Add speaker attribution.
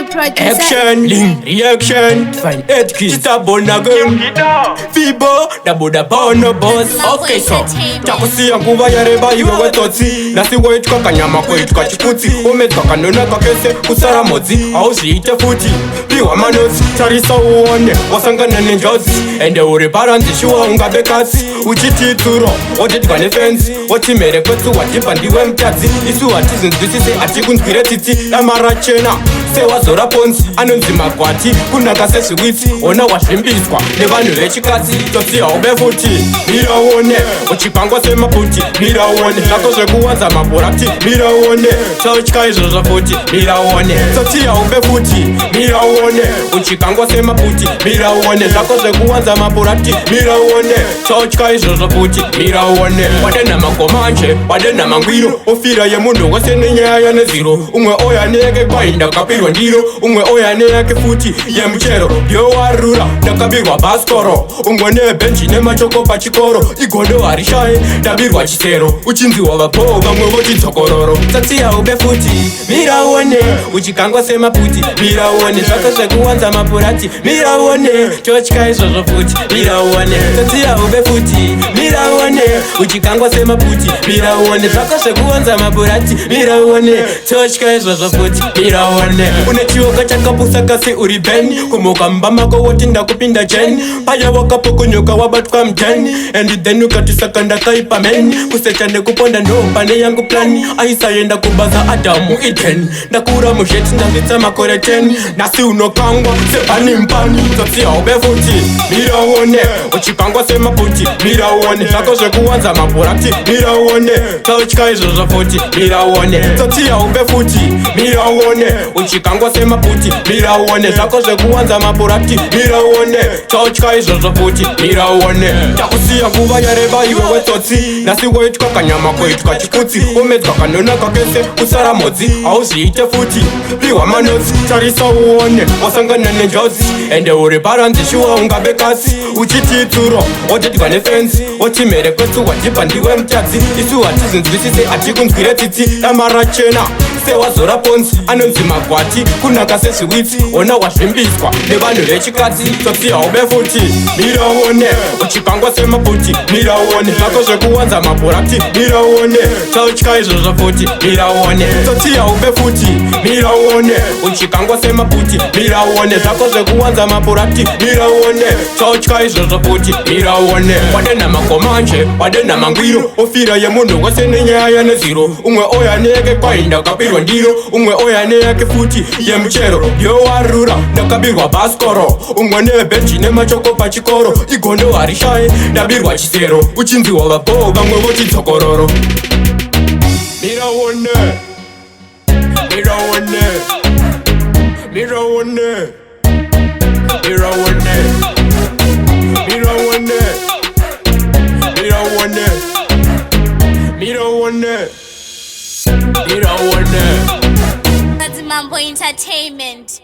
Speaker 1: producer.
Speaker 2: Action, link, reaction. Fine, 8 kids, it's a bone again. Fibo, da boda bono boss. Okay, so chakusia nguva ya reba iwe wetotsi. Nasi wetu kwa kanyama kwetu kwa chikuti. Umetu kwa kanona kwa kese kusara mozi. Auzi ite futi, piwa manozi. Charisa uone, wasangana nenjozi. Ende uri baranzi shuwa unga bekasi. Uchiti turo, ojiti kwa nefenzi. Wati mere kwetu wati pandiwe mtazi. Isu wati zinzwisise ati kunskire titi. Amara chena, sewa zora ponzi. Anonzi makwati, kuna kase suwiti. Ona washimbizwa, nevanu vechikazi. Tosia ube futi, mira uone. Uchipangwa sema puti, mira uone. Nakoshe kuwanza maporati, mira uone. Chauchika izozo futi, mira uone. Tosia ube futi, mira uone. Uchikangwa sema puti, mira uone. Nakoshe kuwanza maporati, mira uone. Chauchika izozo futi, mira uone. Wadena makomanje, wadena mangwiro. Ofira ye mundu wase nenyaya ne zero. Umwe oya nege kwa inda kapirwa ndiro. Umwe oya nege futi ye mchero. Yo warura, nakabirwa baskoro. Umwe ne benchi ne machoko pachikoro. Igondo arishae, dabirwa chisero. Uchinzi wa vapoga mwe voti tokororo. Tatia ube futi, mira uone. Uchikangwa sema puti, mira uone. Zakoshe kuwanza mapurati, mira uone. Chochika izozo futi, mira uone. Tatia ube futi, mira uone. Uchikangwa sema puti, mira uone. Zakoshe kuwanza mapurati, mira uone. Chochika izozo futi, mira uone. Unechiwoka chakapusa kasi uribeni. Kumuka mbamako woti ndakupinda jeni. Paya wakapuku nyoka wabatuka mjeni. Endi denu katisakanda kaipa meni. Kusechane kuponda no pane yangu plani. Aisa yenda kubaza adamu iteni. Nakura musheti ndavitsa makore teni. Nasi unokangwa sepani mpani. Totsia ube futi, mira uone. Uchipangwa sema puti, mira uone. Zakoshe kuwanza mapurati, mira uone. Chauchika izozo futi, mira uone. Totsia ube futi, mira uone. Uchikangwa sema puti, mira uone. Zakoshe kuwanza mapurati, mira uone. Chauchika izozo futi, mira uone. Chakusia nguva ya reba iwe wetotsi. Nasi wetu kwa kanyama kwetu kwa chikuti. Umetu kwa kanona kwa kese kusara mozi. Auzi ite futi, piwa manozi. Charisa uone, wasangana nenjozi. Ende uri baranzi shuwa unga bekasi. Uchiti turo, ojiti kwa nefenzi. Wati mere kwetu wajipandiwe mtazi. Isu wati zinzwisise ati kunskire titi. Amara chena, sewa zora ponzi. Anonzi makwati, kuna kase suwiti. Ona washimbizwa, nevanu vechikazi. Tosia ube futi, mira uone. Uchipangwa sema puti, mira uone. Zakoshe kuwanza mapurati, mira uone. Chauchika izozo futi, mira uone. Tosia ube futi, mira uone. Uchikangwa sema puti, mira uone. Zakoshe kuwanza mapurati, mira uone. Chauchika izozo futi, mira uone. Wadena makomanje, wadena mangwiro. Ofira ye mundu wase nenyaya ne zero. Umwe oya nege kwa inda kapirwa ndiro. Umwe oya nege futi ye mchero. Yo warura, nakabirwa baskoro. Umwe ne benchi ne machoko pachikoro. Igondo arishae, dabirwa chisero. Uchinzi wa vapoga mwe voti tokororo. Mira uone, mira uone, mira uone, mira uone, mira uone, mira uone, mira uone, mira uone.
Speaker 1: That's Mambo Entertainment.